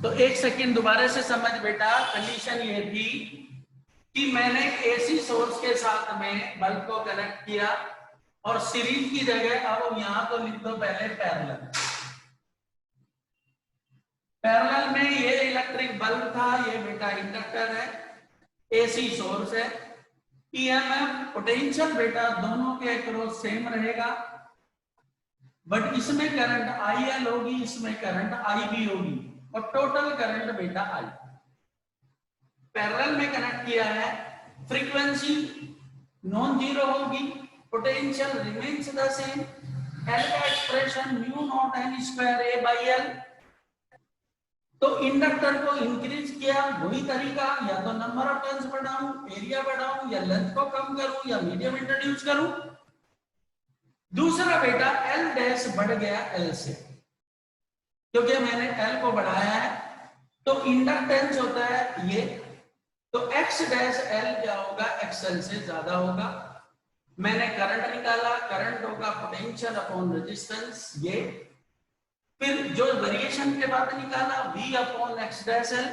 तो एक सेकंड दोबारा से समझ बेटा। कंडीशन ये थी कि मैंने एसी सोर्स के साथ में बल्ब को कनेक्ट किया और सीरीज की जगह अब यहां तो लिख दो पहले पैरेलल। पैरेलल में ये इलेक्ट्रिक बल्ब था, ये बेटा इंडक्टर है, एसी सोर्स है। ईएमएफ पोटेंशियल बेटा दोनों के अक्रॉस सेम रहेगा, बट इसमें करंट आईएल होगी, इसमें करंट आईबी होगी, और टोटल करंट बेटा आई। पैरेलल में कनेक्ट किया है, फ्रीक्वेंसी नॉन जीरो होगी, potential remains the same, L का expression mu naught N square A by L. तो इंडक्टर को इंक्रीज किया, वही तरीका, या तो नंबर ऑफ टर्न्स बढ़ाऊं, एरिया बढ़ाऊं, या लेंथ को कम करूं, या मीडियम इंट्रोड्यूस करूं। दूसरा बेटा एल डैश बढ़ गया एल से, क्योंकि मैंने एल को बढ़ाया है, तो इंडक्टेंस होता है ये, तो एक्स डैश एल क्या होगा, एक्सएल से ज्यादा होगा। मैंने करंट निकाला, करंट होगा पोटेंशियल अपॉन रेजिस्टेंस ये, फिर जो वेरिएशन के बाद निकाला V upon X dash L.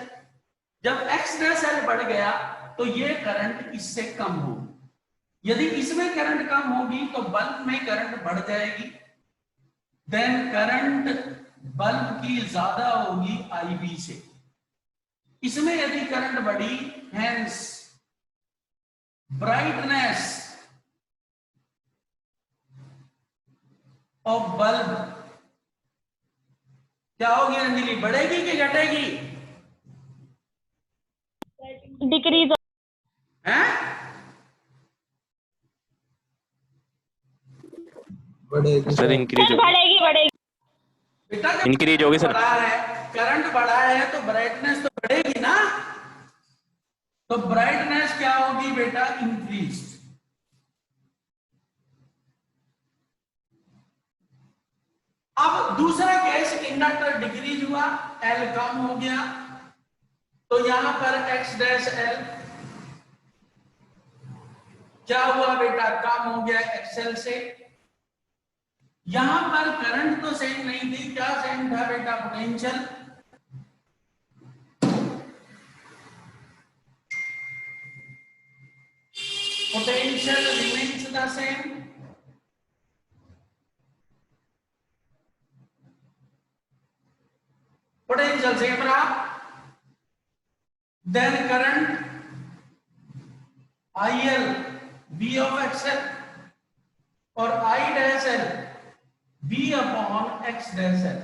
जब एक्स डैश एल बढ़ गया तो ये करंट इससे कम हो, यदि इसमें करंट कम होगी तो बल्ब में करंट बढ़ जाएगी, देन करंट बल्ब की ज्यादा होगी आईबी से। इसमें यदि करंट बढ़ी, हेंस ब्राइटनेस ऑफ बल्ब क्या होगी अंजलि, बढ़ेगी कि घटेगी? डिक्रीज हैं? बढ़ेगी सर, इंक्रीज बढ़ेगी बढ़ेगी। बेटा जब इंक्रीज होगी सर। बढ़ा है, करंट बढ़ा है तो ब्राइटनेस तो बढ़ेगी ना, तो ब्राइटनेस क्या होगी बेटा, इंक्रीज। अब दूसरा केस, इंडक्टर डिक्रीज हुआ, एल कम हो गया, तो यहां पर एक्स डैश एल क्या हुआ बेटा, कम हो गया एक्सएल से। यहां पर करंट तो सेम नहीं थी, क्या सेम था बेटा, potential. Potential remains the same, potential same रहा, then current IL V of XL और I dash L V upon X dash L.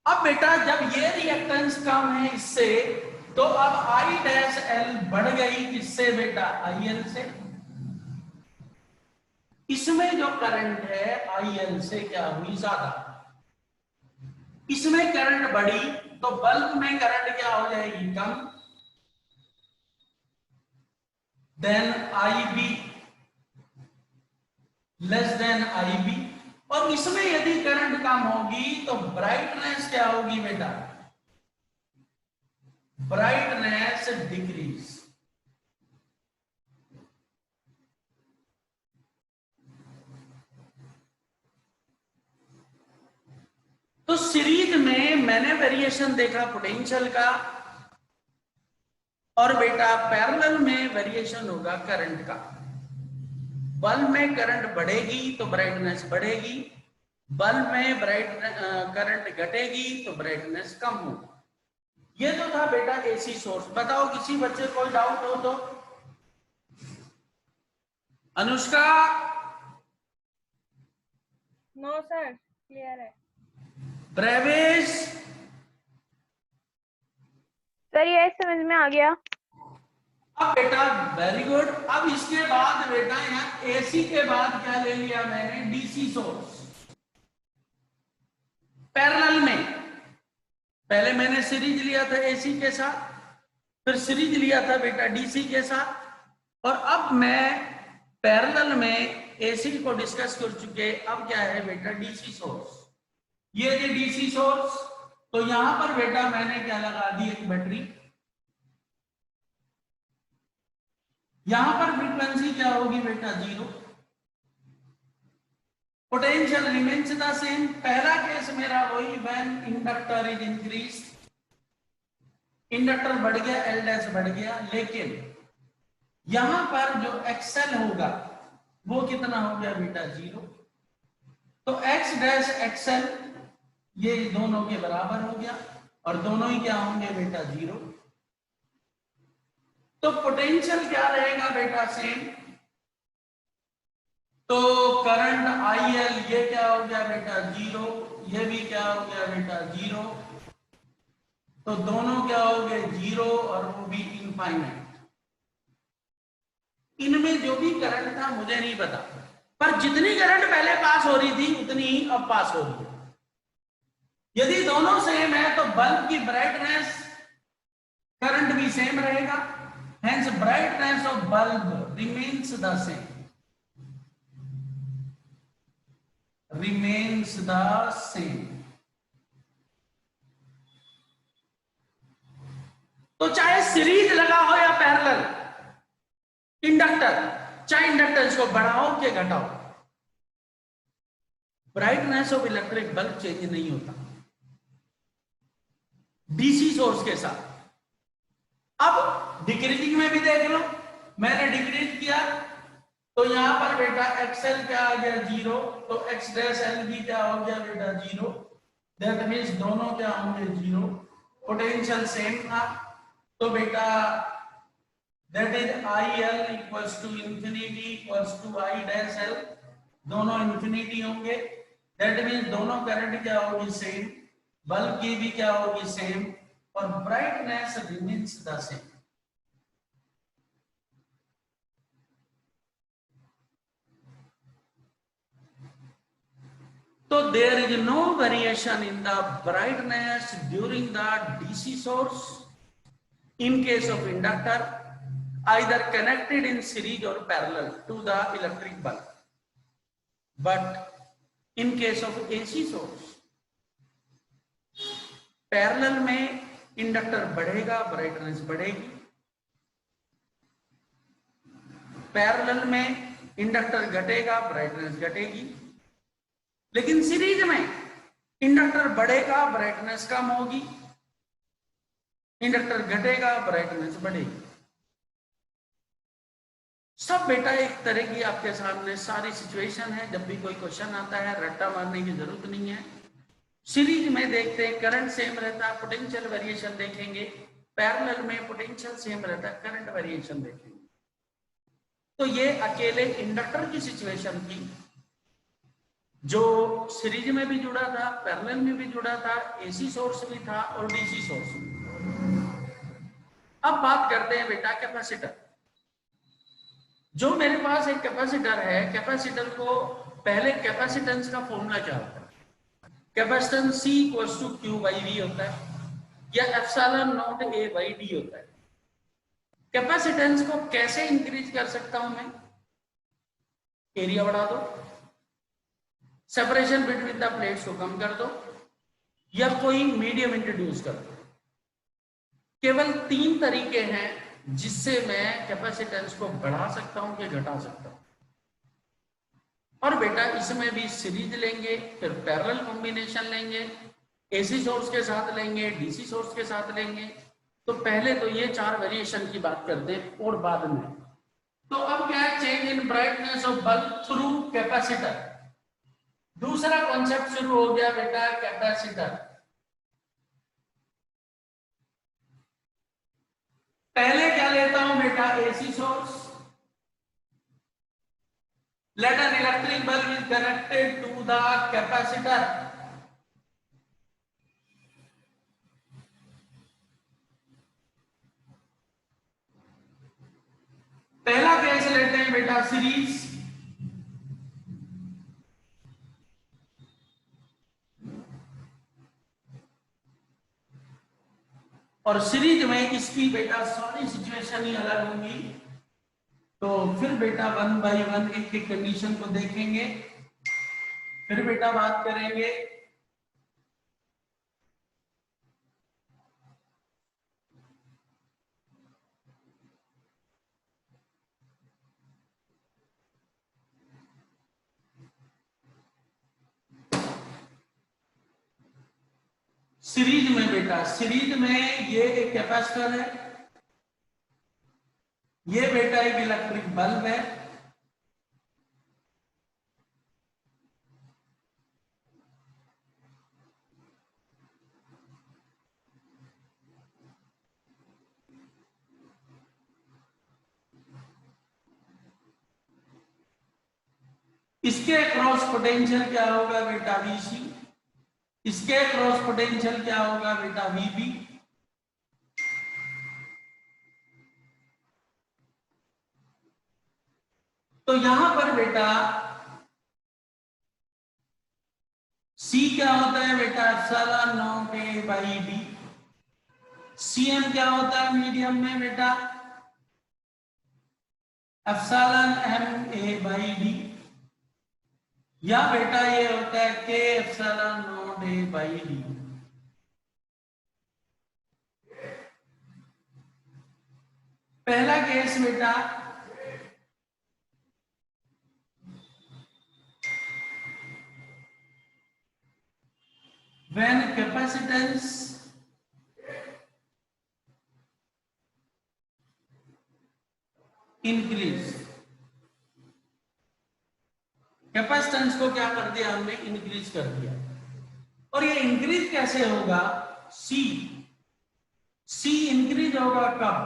अब बेटा जब ये रिएक्टेंस कम है इससे, तो अब I डैश एल बढ़ गई किससे बेटा, IL से। इसमें जो करंट है IL से क्या हुई, ज्यादा। इसमें करंट बढ़ी तो बल्ब में करंट क्या हो जाएगी, कम, then IB less than IB। और इसमें यदि करंट कम होगी तो ब्राइटनेस क्या होगी बेटा, ब्राइटनेस डिक्रीज। तो सीरीज में मैंने वेरिएशन देखा पोटेंशियल का, और बेटा पैरेलल में वेरिएशन होगा करंट का। बल्ब में करंट बढ़ेगी तो ब्राइटनेस बढ़ेगी, बल्ब में करंट घटेगी तो ब्राइटनेस कम होगा। ये तो था बेटा एसी सोर्स। बताओ किसी बच्चे को डाउट हो तो। अनुष्का? नो सर, क्लियर है प्रवेश? सर, ये समझ में आ गया। अब बेटा वेरी गुड। अब इसके बाद बेटा यहाँ एसी के बाद क्या ले लिया मैंने, डीसी सोर्स। पैरेलल में पहले मैंने सीरीज लिया था एसी के साथ, फिर सीरीज लिया था बेटा डीसी के साथ, और अब मैं पैरेलल में एसी को डिस्कस कर चुके। अब क्या है बेटा, डीसी सोर्स। ये जो डीसी सोर्स, तो यहां पर बेटा मैंने क्या लगा दी, एक बैटरी। यहां पर फ्रीक्वेंसी क्या होगी बेटा, 0। Potential remains the same. पहला केस मेरा वही when inductor is increase, inductor बढ़ गया, एल डैश बढ़ गया, लेकिन यहां पर जो एक्सएल होगा वो कितना हो गया बेटा 0। तो एक्स डैश एक्सएल ये दोनों के बराबर हो गया और दोनों ही क्या होंगे बेटा 0। तो पोटेंशियल क्या रहेगा बेटा सेम। तो करंट आई एल ये क्या हो गया बेटा 0, ये भी क्या हो गया बेटा 0। तो दोनों क्या हो गए 0 और वो भी इनफाइनाइट। इनमें जो भी करंट था मुझे नहीं पता, पर जितनी करंट पहले पास हो रही थी उतनी ही अब पास हो रही है। यदि दोनों सेम है तो बल्ब की ब्राइटनेस करंट भी सेम रहेगा, hence brightness of bulb remains the same, remains the same. तो चाहे सीरीज लगा हो या पैरेलल इंडक्टर, चाहे इंडक्टेंस को बढ़ाओ कि घटाओ, brightness of electric bulb change नहीं होता डीसी सोर्स के साथ। अब डिक्रीजिंग में भी देख लो, मैंने डिक्रीज किया तो यहां पर बेटा एक्सएल क्या आ गया 0, तो एक्स डैश एल भी क्या हो गया बेटा 0। दैट मीन्स दोनों क्या होंगे 0, पोटेंशियल सेम था। तो बेटा that is I L equals to infinity equals to I dash L, दोनों इंफिनिटी होंगे। दैट मीन्स दोनों करंट क्या होगी सेम, बल्ब की भी क्या होगी सेम, और brightness remains the same. So there is no variation in the brightness during the DC source in case of inductor either connected in series or parallel to the electric bulb, but in case of AC source parallel में inductor बढ़ेगा, brightness बढ़ेगी, parallel में inductor घटेगा, brightness घटेगी। लेकिन series में inductor बढ़ेगा, brightness कम होगी, इंडक्टर घटेगा, ब्राइटनेस बढ़ेगी। सब बेटा एक तरह की आपके सामने सारी सिचुएशन है। जब भी कोई क्वेश्चन आता है रट्टा मारने की जरूरत नहीं है। सीरीज में देखते हैं करंट सेम रहता है, पोटेंशियल वेरिएशन देखेंगे, पैरेलल में पोटेंशियल सेम रहता है, करंट वेरिएशन देखेंगे। तो ये अकेले इंडक्टर की सिचुएशन थी जो सीरीज में भी जुड़ा था, पैरेलल में भी जुड़ा था, एसी सोर्स भी था और डीसी सोर्स भी। अब बात करते हैं बेटा कैपेसिटर। जो मेरे पास एक कैपेसिटर है, कैपेसिटर को पहले कैपेसिटेंस का फॉर्मूला क्या होता है, capacitance C equals to Q by V होता है या epsilon naught A by D होता है। कैपेसिटेंस को कैसे इंक्रीज कर सकता हूं मैं, एरिया बढ़ा दो, सेपरेशन बिटवीन द प्लेट्स को कम कर दो, या कोई मीडियम इंट्रोड्यूस कर दो। केवल 3 तरीके हैं जिससे मैं कैपेसिटेंस को बढ़ा सकता हूं कि घटा सकता हूं। और बेटा इसमें भी सीरीज लेंगे, फिर पैरेलल कॉम्बिनेशन लेंगे, एसी सोर्स के साथ लेंगे, डीसी सोर्स के साथ लेंगे। तो पहले तो ये 4 वेरिएशन की बात करते हैं और बाद में तो अब क्या है, change in brightness of bulb through capacitor. दूसरा कॉन्सेप्ट शुरू हो गया बेटा कैपेसिटर। पहले क्या लेता हूं बेटा AC source, let an electric bulb is connected to the capacitor. पहला केस लेते हैं बेटा सीरीज, और सीरीज में इसकी बेटा सारी सिचुएशन ही अलग होंगी। तो फिर बेटा 1 बाई 1 एक एक कंडीशन को देखेंगे, फिर बेटा बात करेंगे। सीरीज में बेटा, सीरीज में ये एक कैपेसिटर है, ये बेटा एक इलेक्ट्रिक बल्ब है, इसके क्रॉस पोटेंशियल क्या होगा बेटा Vc, इसके क्रॉस पोटेंशियल क्या होगा बेटा Vb, तो यहां पर बेटा C क्या होता है बेटा epsilon naught A by D, Cm क्या होता है मीडियम में बेटा epsilon M A by D, या बेटा ये होता है K epsilon naught A by D। पहला केस बेटा when capacitance increase, कैपेसिटेंस को क्या कर दिया हमने, इंक्रीज कर दिया। और ये इंक्रीज कैसे होगा, सी इंक्रीज होगा कब,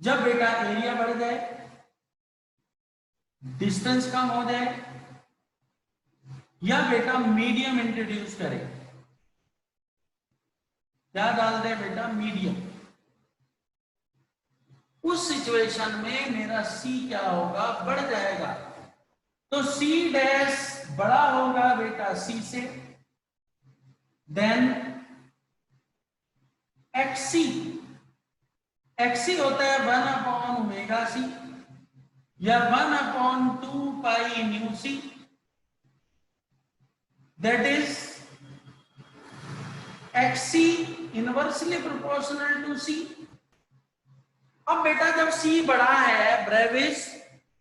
जब बेटा एरिया बढ़ जाए, डिस्टेंस कम हो जाए, या बेटा मीडियम इंट्रोड्यूस करें, क्या डाल दे बेटा मीडियम, उस सिचुएशन में मेरा सी क्या होगा, बढ़ जाएगा। तो सी डैश बड़ा होगा बेटा सी से, देन एक्सी, एक्सी होता है 1/ओमेगा c या 1/2 pi nu C, that is XC inversely proportional to C. अब बेटा जब सी बड़ा है, ब्रेविस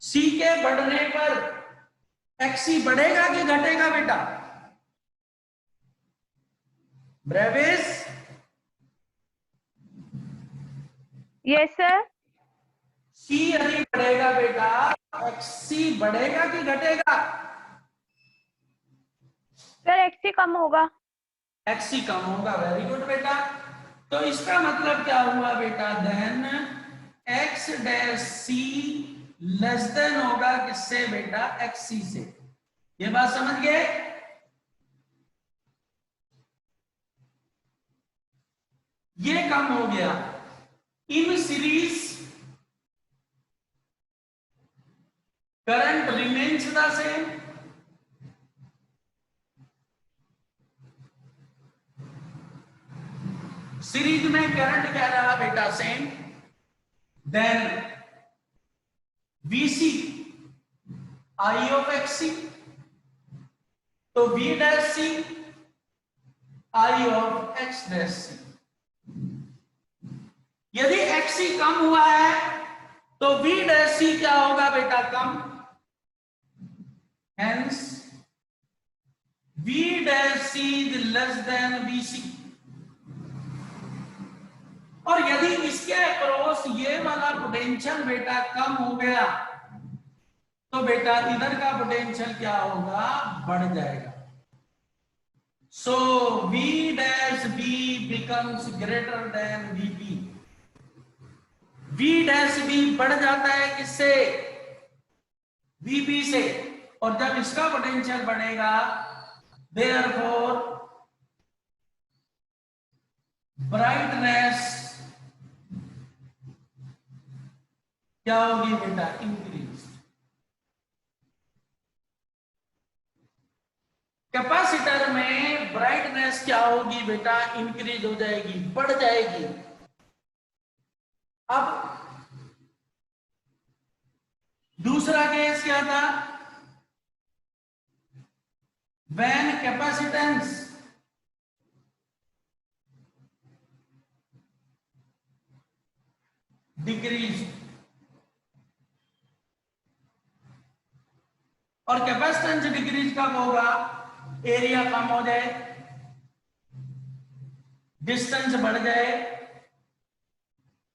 सी के बढ़ने पर एक्सी बढ़ेगा कि घटेगा बेटा, ब्रेविस यस सर। सी यदि बढ़ेगा बेटा, एक्सी बढ़ेगा कि घटेगा, सर एक्सी कम होगा। एक्सी कम होगा, वेरी गुड बेटा। तो इसका मतलब क्या हुआ बेटा, then X dash C less then होगा किससे बेटा, एक्सी से। ये बात समझ गए, ये कम हो गया। In series current remains the same, series में करंट क्या रहा बेटा, same, then VC I of XC, तो V dash C I of X dash C। यदि XC कम हुआ है तो V डैश C क्या होगा बेटा, कम, hence V dash C is less than VC। और यदि इसके अक्रॉस ये वाला पोटेंशियल बेटा कम हो गया तो बेटा इधर का पोटेंशियल क्या होगा, बढ़ जाएगा। सो V dash B becomes greater than VB, V dash B बढ़ जाता है किससे, VB से, और जब इसका पोटेंशियल बढ़ेगा देयरफॉर ब्राइटनेस क्या होगी बेटा, इंक्रीज। कैपेसिटर में ब्राइटनेस क्या होगी बेटा, इंक्रीज हो जाएगी, बढ़ जाएगी। अब दूसरा केस क्या था, व्हेन कैपेसिटेंस डिक्रीज, और कैपेसिटेंस डिक्रीज कब होगा, एरिया कम हो जाए, डिस्टेंस बढ़ जाए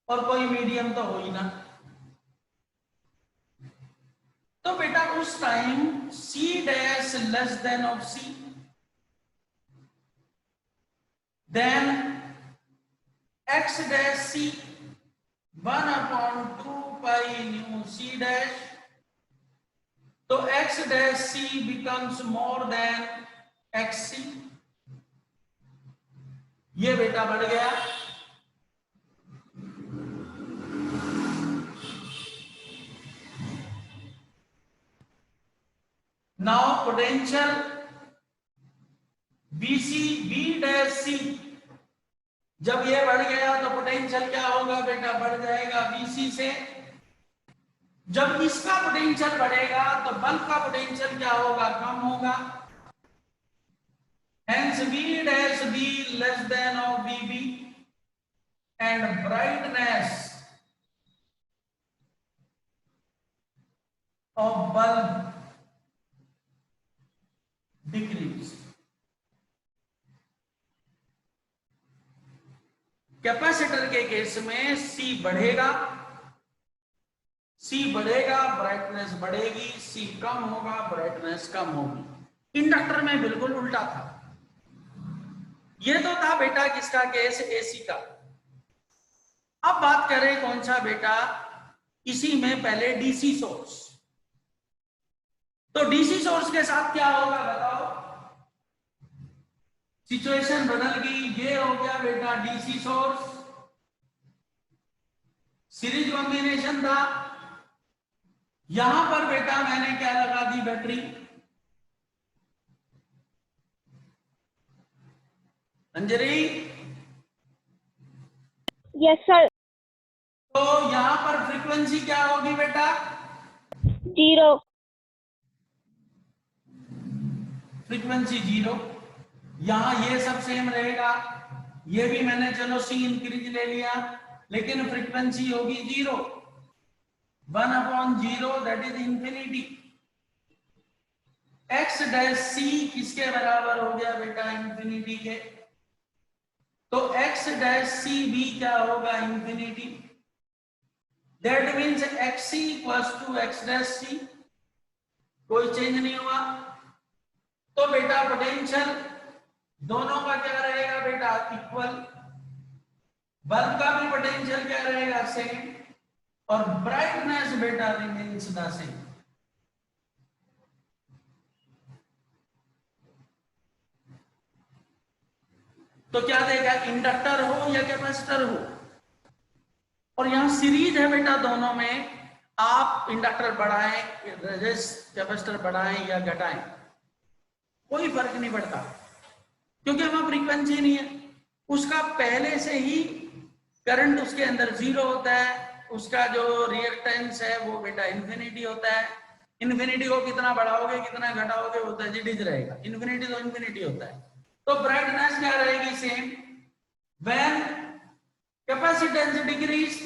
और कोई मीडियम तो हो ही ना, तो बेटा उस time C dash less than of C, then X dash C 1/2 pi nu C dash, तो X dash C becomes more than X C, ये बेटा बढ़ गया। Now potential BC B dash C, जब ये बढ़ गया तो पोटेंशियल क्या होगा बेटा, बढ़ जाएगा BC से। जब इसका पोटेंशियल बढ़ेगा तो बल्ब का पोटेंशियल क्या होगा, कम होगा। Hence V dash B less than of BB and brightness of bulb decrease. Capacitor के केस में C बढ़ेगा, C बढ़ेगा ब्राइटनेस बढ़ेगी, C कम होगा ब्राइटनेस कम होगी। इंडक्टर में बिल्कुल उल्टा था। ये तो था बेटा किसका केस, AC का। अब बात करें कौन सा बेटा, इसी में पहले DC सोर्स। तो DC सोर्स के साथ क्या होगा बताओ, सिचुएशन बदल गई। ये हो गया बेटा DC सोर्स, सीरीज कॉम्बिनेशन था। यहां पर बेटा मैंने क्या लगा दी, बैटरी। Anjali, yes sir. तो यहां पर फ्रीक्वेंसी क्या होगी बेटा, 0। फ्रीक्वेंसी 0। यहां ये सब सेम रहेगा, ये भी मैंने चलो C इंक्रीज ले लिया, लेकिन फ्रीक्वेंसी होगी 0, 1/0 that is infinity. X dash C किसके बराबर हो गया बेटा, इंफिनिटी के। तो एक्स डैश सी भी क्या होगा, infinity. That means X C equals to X dash C, कोई चेंज नहीं हुआ। तो बेटा पोटेंशियल दोनों का क्या रहेगा बेटा, इक्वल। बल्ब का भी पोटेंशियल क्या रहेगा, सेम, और ब्राइटनेस बेटा रिमेन्स द सेम। तो क्या देगा, इंडक्टर हो या कैपेसिटर हो, और यहां सीरीज है बेटा दोनों में। आप इंडक्टर बढ़ाएं, कैपेसिटर बढ़ाएं या घटाएं, कोई फर्क नहीं पड़ता, क्योंकि वहां फ्रीक्वेंसी नहीं है। उसका पहले से ही करंट उसके अंदर 0 होता है, उसका जो रिएक्टेंस है वो बेटा इंफिनिटी होता है। इंफिनिटी को कितना बढ़ाओगे कितना घटाओगे वो तो एज रहेगा, इंफिनिटी तो इंफिनिटी होता है। तो ब्राइटनेस क्या रहेगी, सेम। व्हेन कैपेसिटेंस डिक्रीज,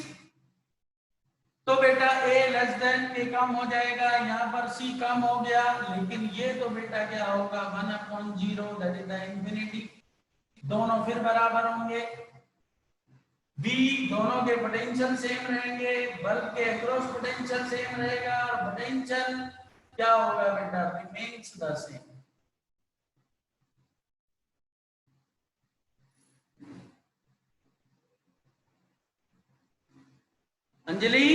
तो बेटा A लेस देन A कम हो जाएगा, यहाँ पर C कम हो गया, लेकिन ये तो बेटा क्या होगा, 1/0 दैट इज द इंफिनिटी। दोनों फिर बराबर होंगे। B दोनों के पोटेंशियल सेम रहेंगे, बल्ब के अक्रॉस पोटेंशियल सेम रहेगा, और पोटेंशियल क्या होगा बेटा, remains the same. Anjali,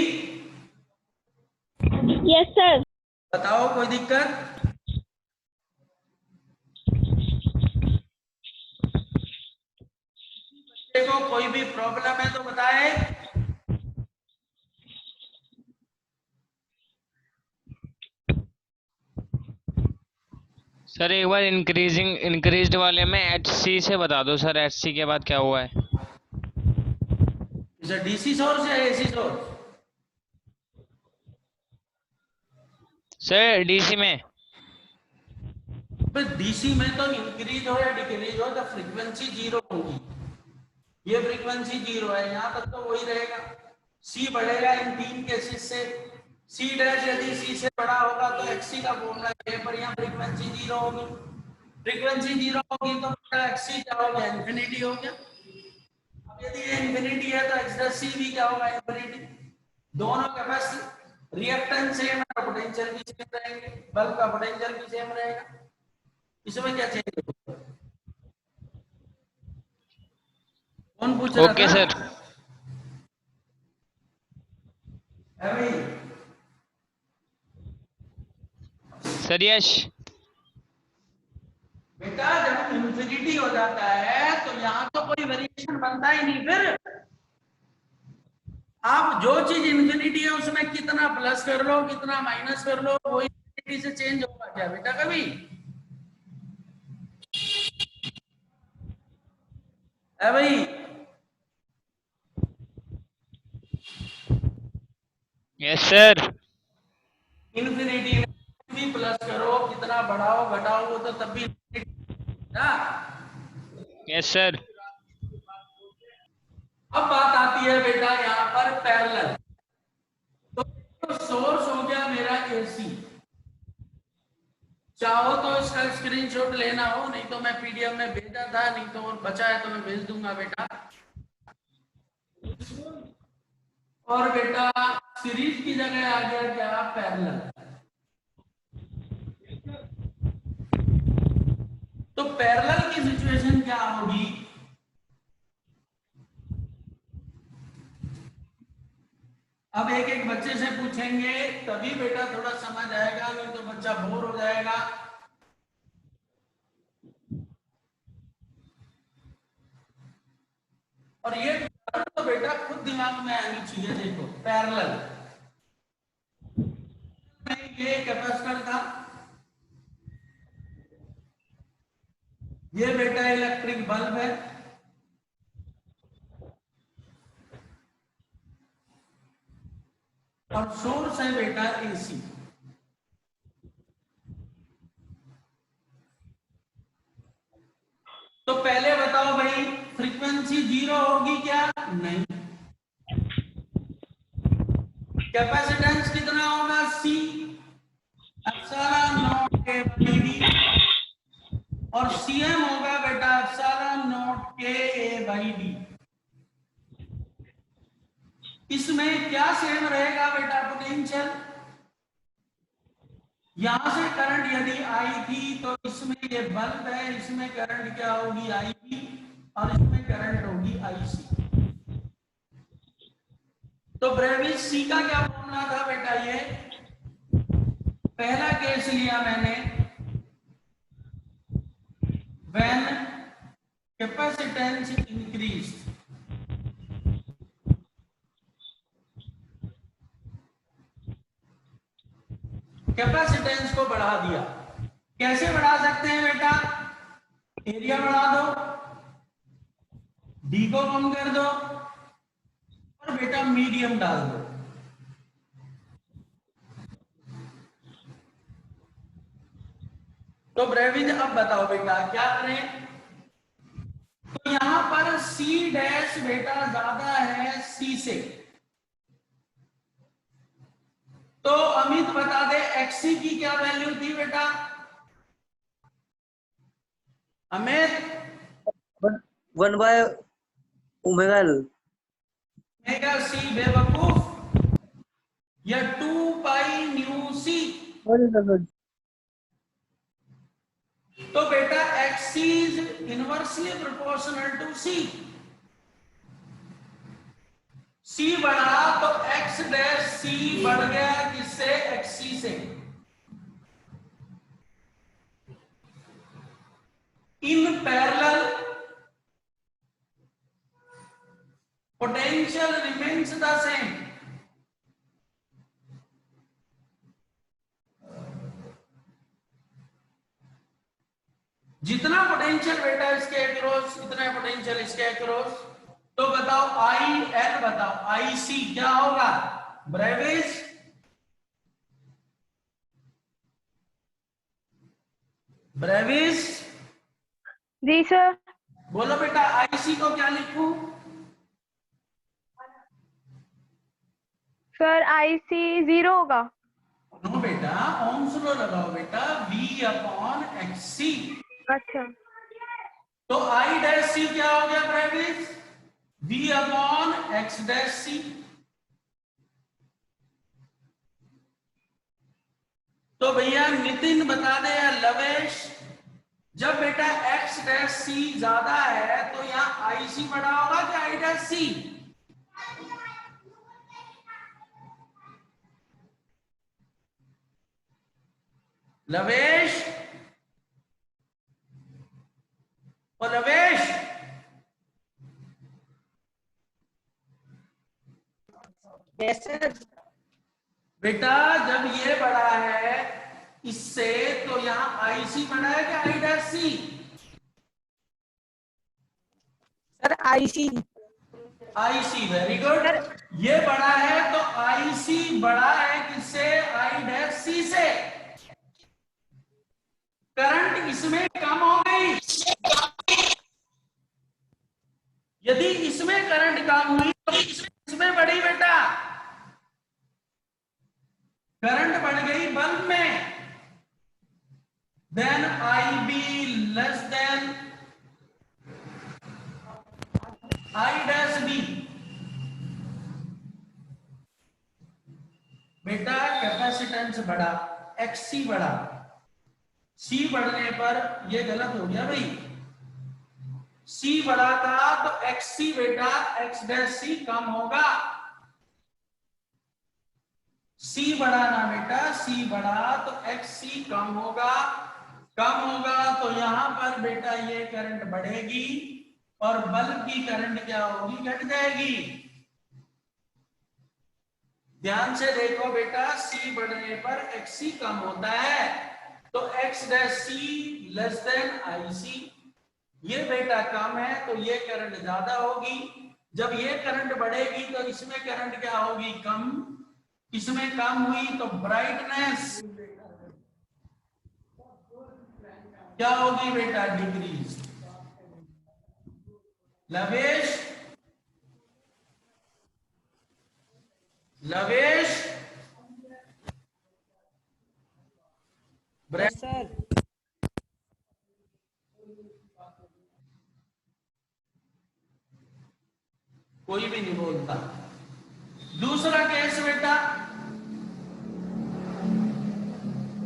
yes sir. बताओ कोई दिक्कत। देखो कोई भी प्रॉब्लम है तो बताए। सर एक बार इंक्रीज्ड वाले में HC से बता दो सर, HC के बाद क्या हुआ है। DC सोर्स या AC सोर्स, सर DC में। DC में तो इंक्रीज हो या डिक्रीज हो तो फ्रीक्वेंसी 0 होगी। ये फ्रीक्वेंसी 0 है, यहां तक तो वही रहेगा। C बढ़ेगा इन 3 केसेस से। C डैश यदि C से बड़ा होगा तो XC का फॉर्मूला है, पर यहाँ फ्रीक्वेंसी 0 होगी। फ्रीक्वेंसी 0 होगी तो XC क्या हो गया, इंफिनिटी हो गया। यदि ये इंफिनिटी है तो एक्स डैश सी भी क्या होगा, इंफिनिटी। दोनों कैपेसिटी रिएक्टेंस सेम है, पोटेंशियल भी सेम रहेंगे, बल्ब का पोटेंशियल भी सेम रहेगा, इसमें क्या चेंज होगा? कौन पूछ रहा ओके था? सर। है भाई? सर यश। बेटा जब इंफिनिटी हो जाता है तो यहाँ तो कोई वेरिएशन बनता ही नहीं। फिर आप जो चीज इंफिनिटी है उसमें कितना प्लस कर लो कितना माइनस कर लो, वो इंफिनिटी से चेंज होगा क्या बेटा कभी? है भाई? Yes sir. इंफिनिटी में भी प्लस करो, कितना बढ़ाओ घटाओ, वो तो तब भी ना। Yes sir. अब बात आती है बेटा यहाँ पर पैरेलल। तो सोर्स हो गया मेरा एसी, चाहो तो इसका स्क्रीनशॉट लेना हो, नहीं तो मैं पीडीएफ में भेजा था, नहीं तो और बचा है तो मैं भेज दूंगा बेटा। और बेटा सीरीज की जगह आ गया क्या, पैरेलल। तो पैरेलल की सिचुएशन क्या होगी? अब एक एक बच्चे से पूछेंगे तभी बेटा थोड़ा समझ आएगा, नहीं तो बच्चा बोर हो जाएगा। और ये तो बेटा खुद दिमाग में आनी चाहिए। देखो पैरेलल में ये कैपेसिटर था, ये बेटा इलेक्ट्रिक बल्ब है, और सोर्स है बेटा एसी। तो पहले बताओ भाई, फ्रीक्वेंसी जीरो होगी क्या? नहीं। कैपेसिटेंस कितना होगा? सी एप्सिलॉन नॉट के बाई डी, और सीएम होगा बेटा एप्सिलॉन नॉट के ए बाई डी। इसमें क्या सेम रहेगा बेटा? पोटेंशियल। यहां से करंट यदि आई थी तो इसमें ये बल्ब है, इसमें करंट क्या होगी? आई थी, और इसमें करंट होगी आईसी। तो ब्रेविस सी का क्या फॉर्मूला था बेटा? ये पहला केस लिया मैंने, व्हेन कैपेसिटेंस इंक्रीज। कैपेसिटेंस को बढ़ा दिया। कैसे बढ़ा सकते हैं बेटा? एरिया बढ़ा दो, डी को कम कर दो, और बेटा मीडियम डाल दो। तो ब्रेविज अब बताओ बेटा क्या करें? तो यहां पर सी डैश बेटा ज्यादा है सी से, तो अमित बता दे एक्सी की क्या वैल्यू थी बेटा? अमित? 1/ओमेगा एल। मेगा सी बेवकूफ, या 2 पाई न्यू सी। तो बेटा XC is inversely proportional to C. C बढ़ा तो एक्स डैश सी बढ़ गया किससे? एक्सी से। In parallel potential remains the same. जितना पोटेंशियल बेटा इसके अक्रॉस, इतना पोटेंशियल इसके अक्रॉस। तो बताओ आई एल, बताओ आई सी क्या होगा? ब्रेविस ब्रेविस जी सर। बोलो बेटा आईसी को क्या लिखूं? सर IC 0 होगा। नो बेटा, ओम्स लॉ लगाओ बेटा, V अपॉन एक्स सी। अच्छा। तो आई डैश सी क्या हो गया Brevis? V upon X dash C. तो भैया नितिन बता दे या लवेश, जब बेटा एक्स डैश सी ज्यादा है तो यहाँ आई सी बड़ा होगा कि आई डैश सी? लवेश और लवेश, बेटा जब ये बड़ा है इससे तो यहाँ आई सी बड़ा है कि I dash C? Sir I C. I C, very good. ये बड़ा है तो आई सी बड़ा है किससे? आई डैश सी से। करंट इसमें कम हो गई। यदि इसमें करंट कम हुई तो इसमें बढ़ी बेटा। करंट बढ़ गई बल्ब में, then I B less than I dash B. बेटा कैपेसिटेंस बढ़ा, एक्सी बढ़ा, सी बढ़ने पर यह गलत हो गया भाई। सी बढ़ा था तो एक्सी बेटा एक्स डैश सी कम होगा। सी बढ़ा ना बेटा, सी बढ़ा तो एक्स सी कम होगा। कम होगा तो यहां पर बेटा ये करंट बढ़ेगी और बल्ब की करंट क्या होगी? घट जाएगी। ध्यान से देखो बेटा, सी बढ़ने पर एक्स सी कम होता है तो X dash C less than I C. ये बेटा कम है तो ये करंट ज्यादा होगी। जब ये करंट बढ़ेगी तो इसमें करंट क्या होगी? कम। इसमें कम हुई तो ब्राइटनेस क्या होगी बेटा? डिक्रीज। लवेश, लवेश, सर कोई भी नहीं बोलता। दूसरा केस बेटा,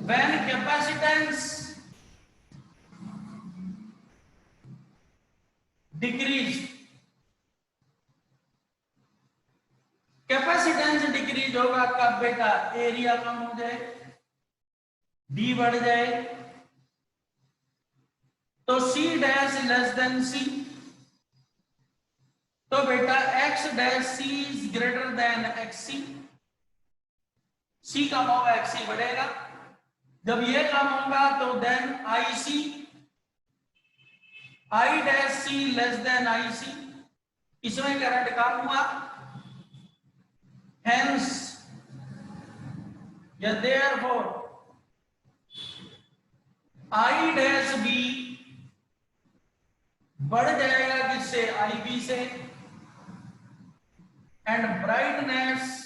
when capacitance decrease, capacitance decrease होगा कब बेटा? एरिया कम हो जाए, डी बढ़ जाए, तो C dash less than C. तो बेटा X dash C is greater than X C. C कम होगा, एक्स सी बढ़ेगा। जब ये कम होगा तो then I C, I dash C less than I C. इसमें करंट कम हुआ, हेंस या देयरफॉर आई डैश बी बढ़ जाएगा किससे? आई बी से। And brightness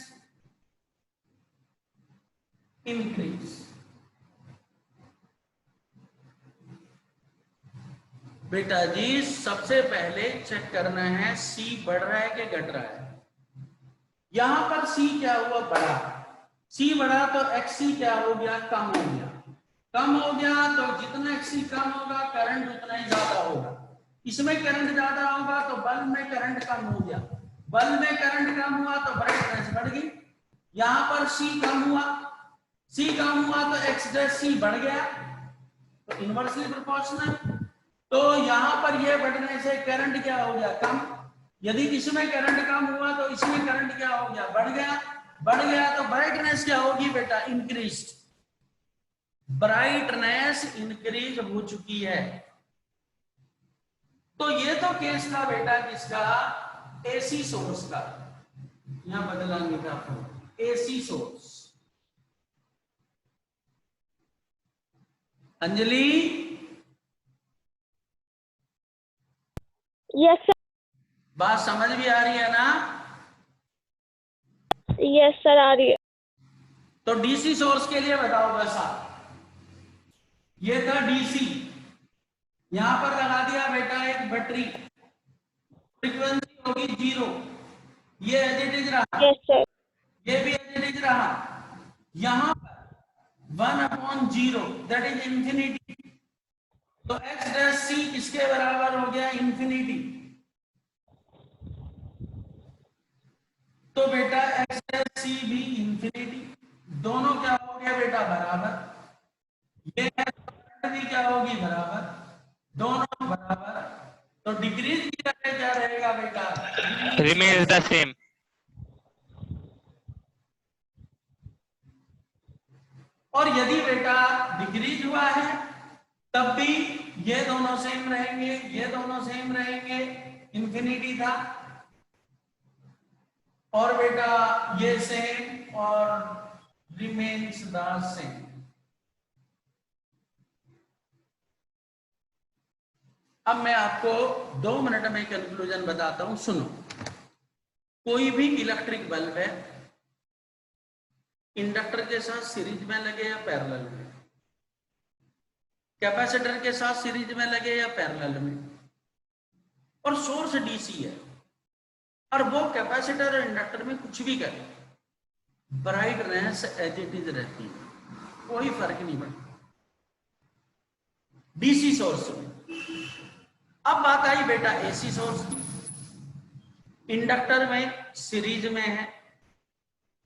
increase. बेटा जी सबसे पहले चेक करना है सी बढ़ रहा है कि घट रहा है। यहां पर सी क्या हुआ? बढ़ा। सी बढ़ा तो एक्सी क्या हो गया? कम हो गया। कम हो गया तो जितना एक्सी कम होगा करंट उतना ही ज्यादा होगा। इसमें करंट ज्यादा होगा तो बल्ब में करंट कम हो गया। बल्ब में करंट कम हुआ तो ब्राइटनेस बढ़ गई। यहां पर सी कम हुआ, सी कम हुआ तो एक्स डैश सी बढ़ गया, तो इनवर्सली प्रोपोर्शनल। तो यहां पर ये बढ़ने से करंट क्या हो गया? कम। यदि इसमें करंट कम हुआ तो इसमें करंट क्या हो गया? बढ़ गया। बढ़ गया तो ब्राइटनेस क्या होगी बेटा? इंक्रीज। ब्राइटनेस इंक्रीज हो चुकी है। तो ये तो केस था बेटा किसका? एसी सोर्स का। यहां बदलांगे था आपको, AC source. Anjali, yes sir. बात समझ भी आ रही है ना? यस सर आ रही है। तो डीसी सोर्स के लिए बताओ वैसा। ये था डीसी, यहां पर लगा दिया बेटा एक बैटरी। फ्रीक्वेंसी होगी 0, ये एज इट इज रहा, यस सर। ये भी एज इट इज रहा, यहां पर 1/0 दैट इज इंफिनिटी, तो x डैश c किसके बराबर हो गया? इंफिनिटी। तो बेटा x डैश c भी इंफिनिटी, दोनों क्या हो गया बेटा? बराबर। ये भी क्या होगी? बराबर, दोनों बराबर। तो डिक्रीज की वैल्यू क्या रहेगा बेटा? Remains the same. और यदि बेटा डिक्रीज हुआ है तब भी ये दोनों सेम रहेंगे, ये दोनों सेम रहेंगे, इंफिनिटी था, और बेटा ये सेम और रिमेन्स द सेम। अब मैं आपको 2 मिनट में कंक्लूजन बताता हूं, सुनो। कोई भी इलेक्ट्रिक बल्ब है, इंडक्टर के साथ सीरीज में लगे या पैरेलल में, कैपेसिटर के साथ सीरीज में लगे या पैरेलल में, और सोर्स डीसी है, और वो कैपेसिटर और इंडक्टर में कुछ भी करे, ब्राइटनेस एज इट इज रहती है, कोई फर्क नहीं पड़ता डीसी सोर्स में। अब बात आई बेटा एसी सोर्स की। इंडक्टर में सीरीज में है,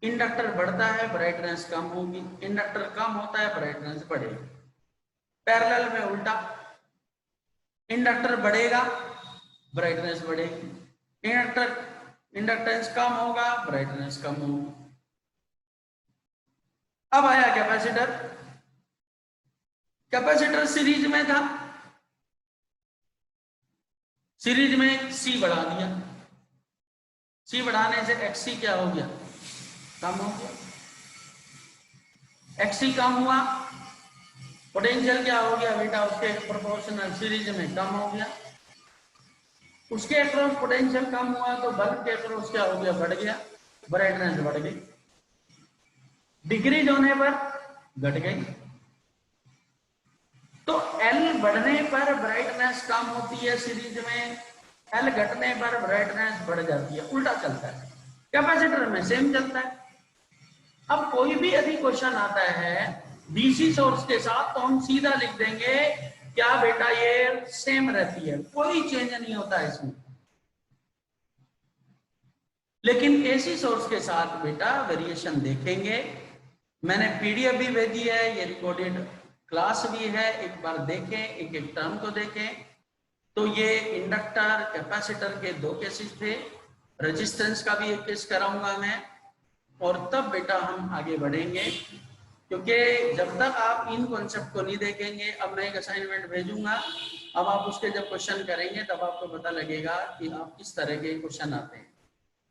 इंडक्टर बढ़ता है ब्राइटनेस कम होगी, इंडक्टर कम होता है ब्राइटनेस बढ़ेगी। पैरेलल में उल्टा, इंडक्टर बढ़ेगा ब्राइटनेस बढ़ेगी, इंडक्टेंस कम होगा ब्राइटनेस कम होगी। अब आया कैपेसिटर, कैपेसिटर सीरीज में था, सीरीज में सी बढ़ा दिया, सी बढ़ाने से एक्सी क्या हो गया? कम हो गया। एक्सी कम हुआ, पोटेंशियल क्या हो गया बेटा? उसके प्रोपोर्शनल सीरीज में कम हो गया, उसके अक्रॉस पोटेंशियल कम हुआ तो बल्ब के अक्रॉस क्या हो गया? बढ़ गया, ब्राइटनेस बढ़ गई। डिक्रीज होने पर घट गई। तो एल बढ़ने पर ब्राइटनेस कम होती है सीरीज में, एल घटने पर ब्राइटनेस बढ़ जाती है, उल्टा चलता है। कैपेसिटर में सेम चलता है। अब कोई भी यदि क्वेश्चन आता है डीसी सोर्स के साथ तो हम सीधा लिख देंगे क्या बेटा? ये सेम रहती है, कोई चेंज नहीं होता इसमें। लेकिन एसी सोर्स के साथ बेटा वेरिएशन देखेंगे। मैंने पीडीएफ भी भेजी है, ये रिकॉर्डेड क्लास भी है, एक बार देखें, एक एक टर्म को देखें। तो ये इंडक्टर कैपेसिटर के 2 केसेस थे, रेजिस्टेंस का भी एक केस कराऊंगा मैं, और तब बेटा हम आगे बढ़ेंगे। क्योंकि जब तक आप इन कॉन्सेप्ट को नहीं देखेंगे, अब मैं एक असाइनमेंट भेजूंगा, अब आप उसके जब क्वेश्चन करेंगे तब आपको पता लगेगा कि आप किस तरह के क्वेश्चन आते हैं।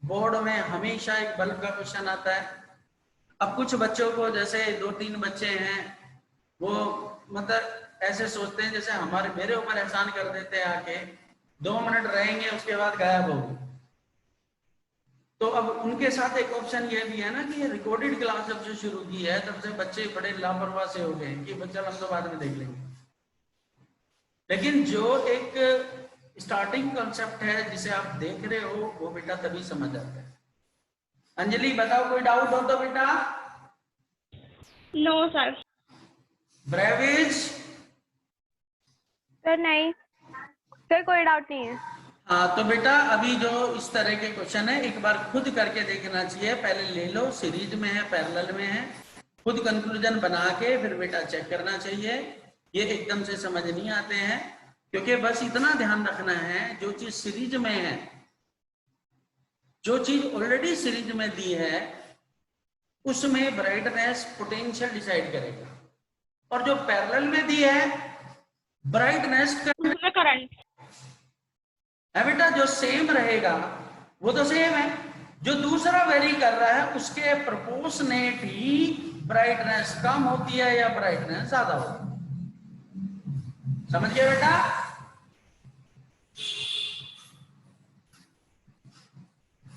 बोर्ड में हमेशा एक बल्ब का क्वेश्चन आता है। अब कुछ बच्चों को, जैसे 2-3 बच्चे हैं, वो मतलब ऐसे सोचते हैं जैसे मेरे ऊपर एहसान कर देते हैं, आके 2 मिनट रहेंगे उसके बाद गायब होंगे। तो अब उनके साथ एक ऑप्शन ये भी है ना कि रिकॉर्डेड क्लास जब से शुरू की है तब से बच्चे बड़े लापरवाह से हो गए कि बच्चा हम तो बाद में देख लेंगे। लेकिन जो एक स्टार्टिंग कॉन्सेप्ट है जिसे आप देख रहे हो वो बेटा तभी समझ आता है। अंजलि बताओ, कोई डाउट हो तो बेटा? No sir. ब्रेविज? सर नहीं सर, कोई डाउट नहीं है। हाँ, तो बेटा अभी जो इस तरह के क्वेश्चन है एक बार खुद करके देखना चाहिए। पहले ले लो, सीरीज में है पैरेलल में है, खुद कंक्लूजन बना के फिर बेटा चेक करना चाहिए। ये एकदम से समझ नहीं आते हैं, क्योंकि बस इतना ध्यान रखना है जो चीज सीरीज में है, जो चीज ऑलरेडी सीरीज में दी है उसमें ब्राइटनेस पोटेंशियल डिसाइड करेगा, और जो पैरेलल में दी है ब्राइटनेस करंट है बेटा, जो सेम रहेगा वो तो सेम है, जो दूसरा वेरी कर रहा है उसके प्रोपोर्शनेट ही ब्राइटनेस कम होती है या ब्राइटनेस ज्यादा होती है। समझ गए बेटा?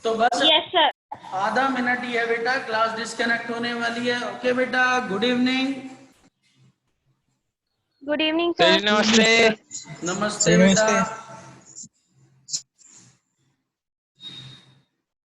तो बस यस सर। आधा मिनट ही है बेटा, क्लास डिस्कनेक्ट होने वाली है। ओके बेटा, good evening. Good evening sir sir. नमस्ते। नमस्ते बेटा।